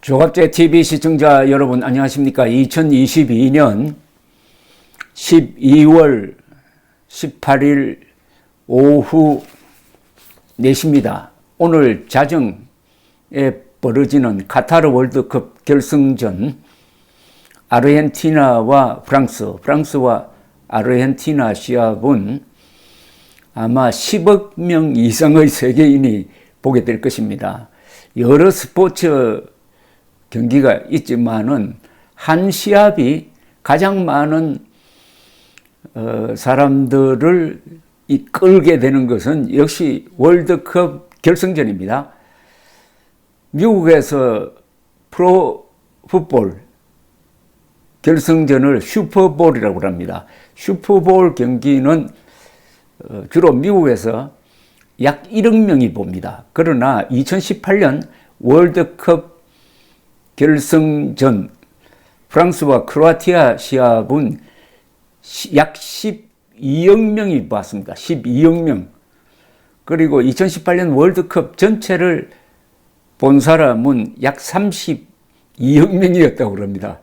조갑제 TV 시청자 여러분 안녕하십니까? 2022년 12월 18일 오후 4시입니다. 오늘 자정에 벌어지는 카타르 월드컵 결승전 아르헨티나와 프랑스와 아르헨티나 시합은 아마 10억 명 이상의 세계인이 보게 될 것입니다. 여러 스포츠 경기가 있지만은 한 시합이 가장 많은 사람들을 이끌게 되는 것은 역시 월드컵 결승전입니다. 미국에서 프로 풋볼 결승전을 슈퍼볼이라고 합니다. 슈퍼볼 경기는 주로 미국에서 약 1억 명이 봅니다. 그러나 2018년 월드컵 결승전 프랑스와 크로아티아 시합은 약 12억 명이 봤습니다. 12억 명. 그리고 2018년 월드컵 전체를 본 사람은 약 32억 명이었다고 합니다.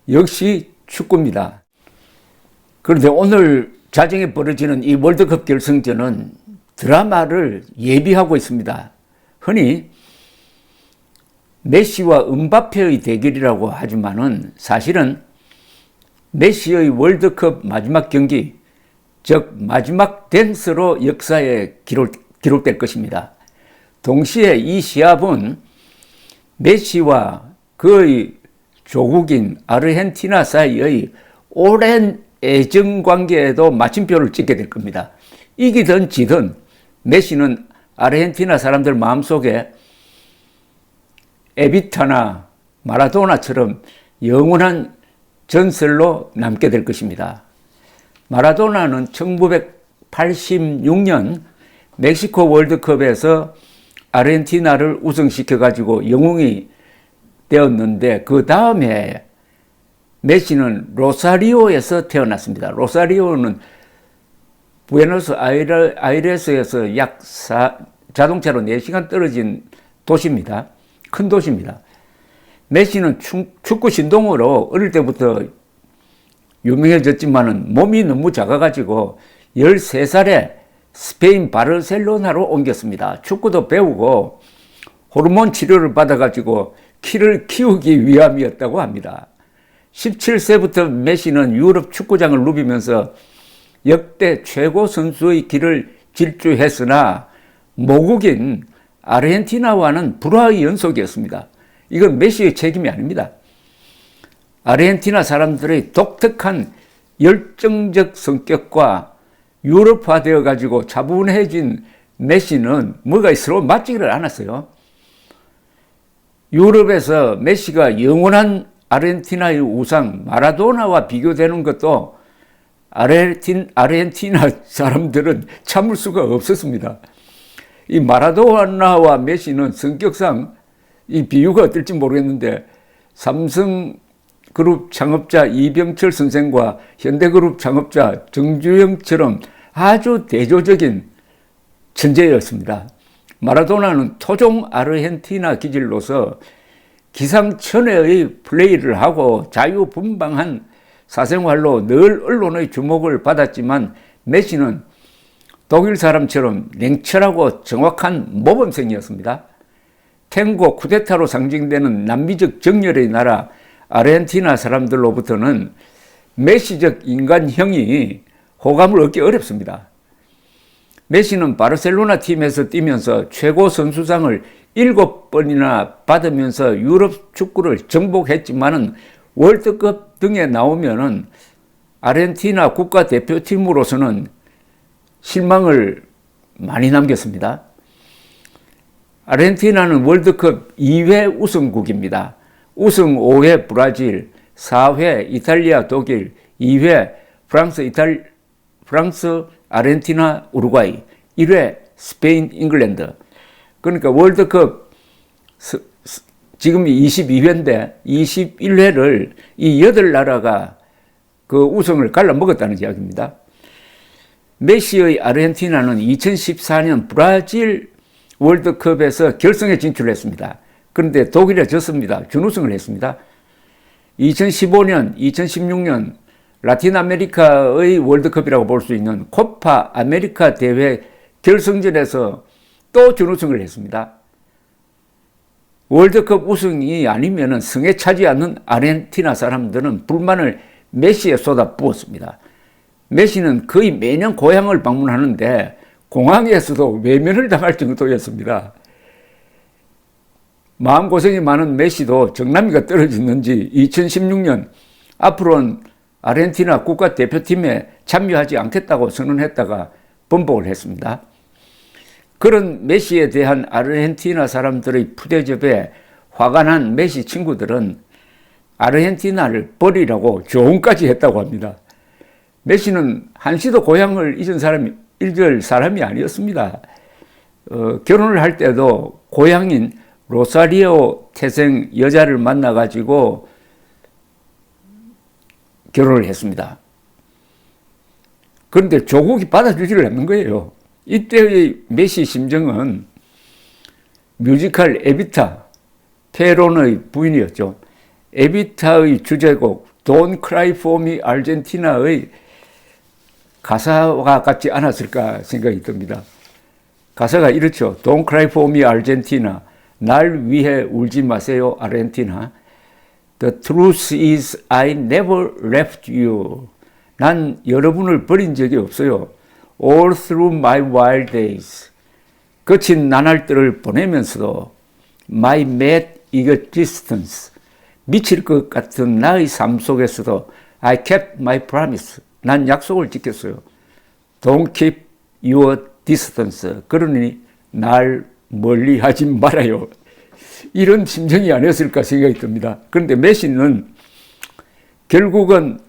역시 축구입니다. 그런데 오늘 자정에 벌어지는 이 월드컵 결승전은 드라마를 예비하고 있습니다. 흔히 메시와 음바페의 대결이라고 하지만은 사실은 메시의 월드컵 마지막 경기, 즉 마지막 댄스로 역사에 기록될 것입니다. 동시에 이 시합은 메시와 그의 조국인 아르헨티나 사이의 오랜 애정 관계에도 마침표를 찍게 될 겁니다. 이기든 지든 메시는 아르헨티나 사람들 마음속에 에비타나 마라도나처럼 영원한 전설로 남게 될 것입니다. 마라도나는 1986년 멕시코 월드컵에서 아르헨티나를 우승시켜가지고 영웅이 되었는데 그 다음에 메시는 로사리오에서 태어났습니다. 로사리오는 부에노스 아이레스에서 자동차로 4시간 떨어진 도시입니다. 큰 도시입니다. 메시는 축구 신동으로 어릴 때부터 유명해졌지만은 몸이 너무 작아가지고 13살에 스페인 바르셀로나로 옮겼습니다. 축구도 배우고 호르몬 치료를 받아가지고 키를 키우기 위함이었다고 합니다. 17세부터 메시는 유럽 축구장을 누비면서 역대 최고 선수의 길을 질주했으나 모국인 아르헨티나와는 불화의 연속이었습니다. 이건 메시의 책임이 아닙니다. 아르헨티나 사람들의 독특한 열정적 성격과 유럽화되어 가지고 차분해진 메시는 뭐가 서로 맞지를 않았어요. 유럽에서 메시가 영원한 아르헨티나의 우상 마라도나와 비교되는 것도 아르헨티나 사람들은 참을 수가 없었습니다. 이 마라도나와 메시는 성격상 이 비유가 어떨지 모르겠는데 삼성그룹 창업자 이병철 선생과 현대그룹 창업자 정주영처럼 아주 대조적인 천재였습니다. 마라도나는 토종 아르헨티나 기질로서 기상천외의 플레이를 하고 자유분방한 사생활로 늘 언론의 주목을 받았지만 메시는 독일 사람처럼 냉철하고 정확한 모범생이었습니다. 탱고 쿠데타로 상징되는 남미적 정열의 나라 아르헨티나 사람들로부터는 메시적 인간형이 호감을 얻기 어렵습니다. 메시는 바르셀로나 팀에서 뛰면서 최고 선수상을 7번이나 받으면서 유럽 축구를 정복했지만은 월드컵 등에 나오면은 아르헨티나 국가대표팀으로서는 실망을 많이 남겼습니다. 아르헨티나는 월드컵 2회 우승국입니다. 우승 5회 브라질, 4회 이탈리아, 독일, 2회 프랑스, 아르헨티나, 우루과이, 1회 스페인, 잉글랜드. 그러니까 월드컵 지금 22회인데 21회를 이 8나라가 그 우승을 갈라먹었다는 이야기입니다. 메시의 아르헨티나는 2014년 브라질 월드컵에서 결승에 진출했습니다. 그런데 독일에 졌습니다. 준우승을 했습니다. 2015년, 2016년 라틴 아메리카의 월드컵이라고 볼 수 있는 코파 아메리카 대회 결승전에서 또 준우승을 했습니다. 월드컵 우승이 아니면 승에 차지 않는 아르헨티나 사람들은 불만을 메시에 쏟아 부었습니다. 메시는 거의 매년 고향을 방문하는데 공항에서도 외면을 당할 정도였습니다. 마음고생이 많은 메시도 정남이가 떨어졌는지 2016년 앞으로는 아르헨티나 국가대표팀에 참여하지 않겠다고 선언했다가 번복을 했습니다. 그런 메시에 대한 아르헨티나 사람들의 푸대접에 화가 난 메시 친구들은 아르헨티나를 버리라고 조언까지 했다고 합니다. 메시는 한시도 고향을 잊을 사람이 아니었습니다. 결혼을 할 때도 고향인 로사리오 태생 여자를 만나가지고 결혼을 했습니다. 그런데 조국이 받아주지를 않는 거예요. 이때의 메시 심정은 뮤지컬 에비타, 페론의 부인이었죠. 에비타의 주제곡 Don't Cry For Me 아르헨티나의 가사와 같지 않았을까 생각이 듭니다. 가사가 이렇죠. Don't Cry For Me 아르헨티나, 날 위해 울지 마세요 아르헨티나. The truth is I never left you. 난 여러분을 버린 적이 없어요. All through my wild days. 거친 나날들을 보내면서도 my mad existence. 미칠 것 같은 나의 삶 속에서도 I kept my promise. 난 약속을 지켰어요. Don't keep your distance. 그러니 날 멀리 하지 말아요. 이런 심정이 아니었을까 생각이 듭니다. 그런데 메시는 결국은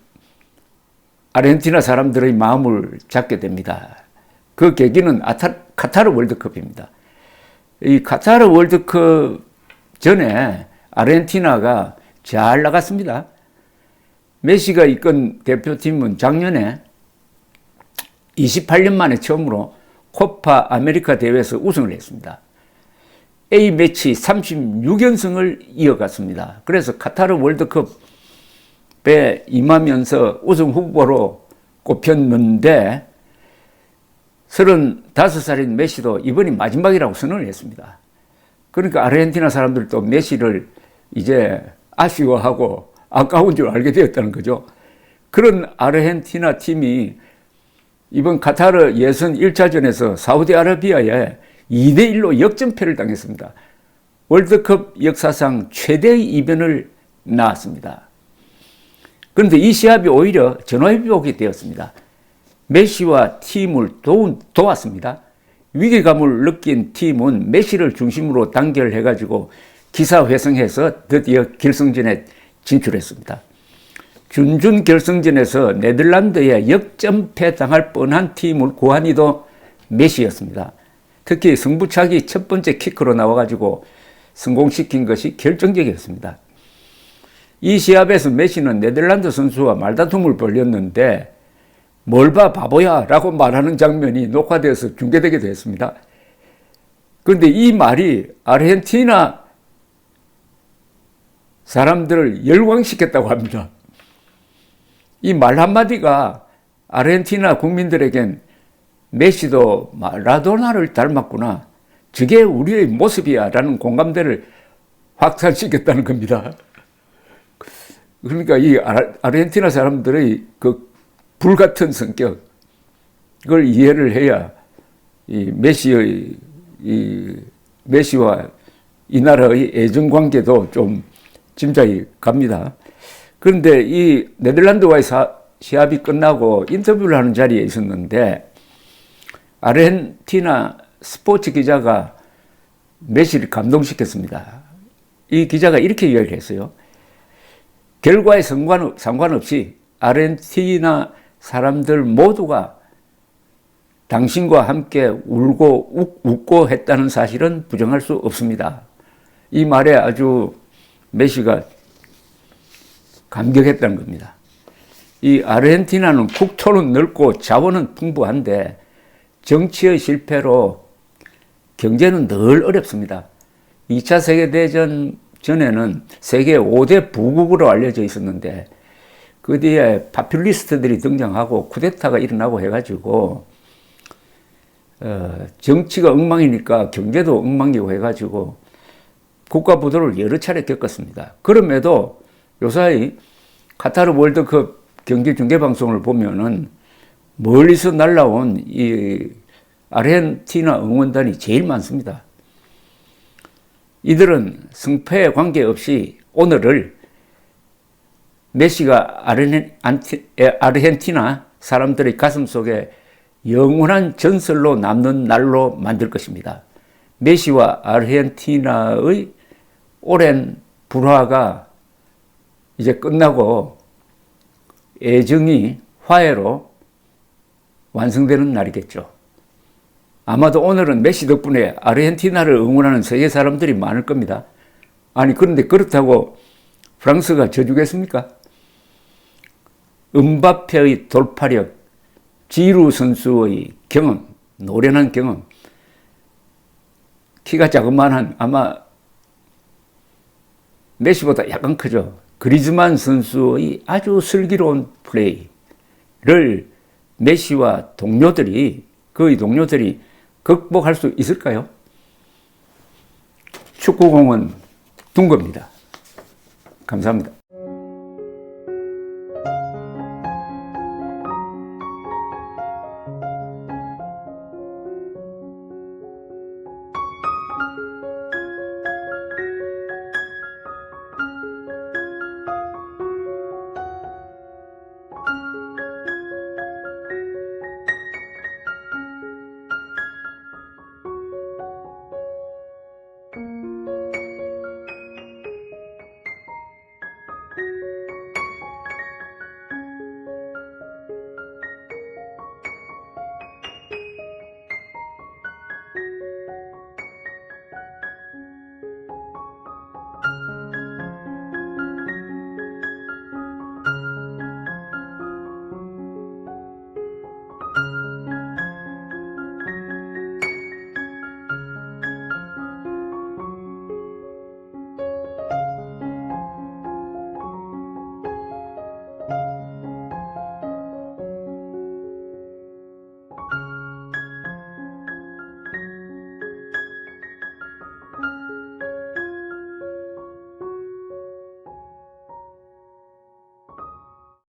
아르헨티나 사람들의 마음을 잡게 됩니다. 그 계기는 카타르 월드컵입니다. 이 카타르 월드컵 전에 아르헨티나가 잘 나갔습니다. 메시가 이끈 대표팀은 작년에 28년 만에 처음으로 코파 아메리카 대회에서 우승을 했습니다. A매치 36연승을 이어갔습니다. 그래서 카타르 월드컵에 임하면서 우승 후보로 꼽혔는데 35살인 메시도 이번이 마지막이라고 선언을 했습니다. 그러니까 아르헨티나 사람들도 메시를 이제 아쉬워하고 아까운 줄 알게 되었다는 거죠. 그런 아르헨티나 팀이 이번 카타르 예선 1차전에서 사우디아라비아에 2대1로 역전패를 당했습니다. 월드컵 역사상 최대의 이변을 낳았습니다. 그런데 이 시합이 오히려 전화위복이 되었습니다. 메시와 팀을 도왔습니다. 위기감을 느낀 팀은 메시를 중심으로 단결해가지고 기사회생해서 드디어 결승전에 진출했습니다. 준준 결승전에서 네덜란드에 역전패 당할 뻔한 팀을 구한 이도 메시였습니다. 특히 승부차기 첫 번째 키크로 나와가지고 성공시킨 것이 결정적이었습니다. 이 시합에서 메시는 네덜란드 선수와 말다툼을 벌였는데 뭘 봐 바보야 라고 말하는 장면이 녹화되어서 중계되기도 했습니다. 그런데 이 말이 아르헨티나 사람들을 열광시켰다고 합니다. 이 말 한마디가 아르헨티나 국민들에겐 메시도 마라도나를 닮았구나. 저게 우리의 모습이야 라는 공감대를 확산시켰다는 겁니다. 그러니까 이 아르헨티나 사람들의 그 불같은 성격, 그걸 이해를 해야 이 메시와 이 나라의 애정관계도 좀 짐작이 갑니다. 그런데 이 네덜란드와의 시합이 끝나고 인터뷰를 하는 자리에 있었는데 아르헨티나 스포츠 기자가 메시를 감동시켰습니다. 이 기자가 이렇게 이야기를 했어요. 결과에 상관없이 아르헨티나 사람들 모두가 당신과 함께 울고 웃고 했다는 사실은 부정할 수 없습니다. 이 말에 아주 메시가 감격했다는 겁니다. 이 아르헨티나는 국토는 넓고 자원은 풍부한데 정치의 실패로 경제는 늘 어렵습니다. 2차 세계대전 전에는 세계 5대 부국으로 알려져 있었는데 그 뒤에 파퓰리스트들이 등장하고 쿠데타가 일어나고 해가지고 정치가 엉망이니까 경제도 엉망이고 해가지고 국가 부도를 여러 차례 겪었습니다. 그럼에도 요사이 카타르 월드컵 경기 중계 방송을 보면은 멀리서 날라온 이 아르헨티나 응원단이 제일 많습니다. 이들은 승패에 관계없이 오늘을 메시가 아르헨티나 사람들의 가슴 속에 영원한 전설로 남는 날로 만들 것입니다. 메시와 아르헨티나의 오랜 불화가 이제 끝나고 애정이 화해로 완성되는 날이겠죠. 아마도 오늘은 메시 덕분에 아르헨티나를 응원하는 세계 사람들이 많을 겁니다. 아니 그런데 그렇다고 프랑스가 져주겠습니까? 음바페의 돌파력, 지루 선수의 경험, 노련한 경험, 키가 자그만한 아마 메시보다 약간 크죠. 그리즈만 선수의 아주 슬기로운 플레이를 메시와 그의 동료들이 극복할 수 있을까요? 축구공은 둥 겁니다. 감사합니다.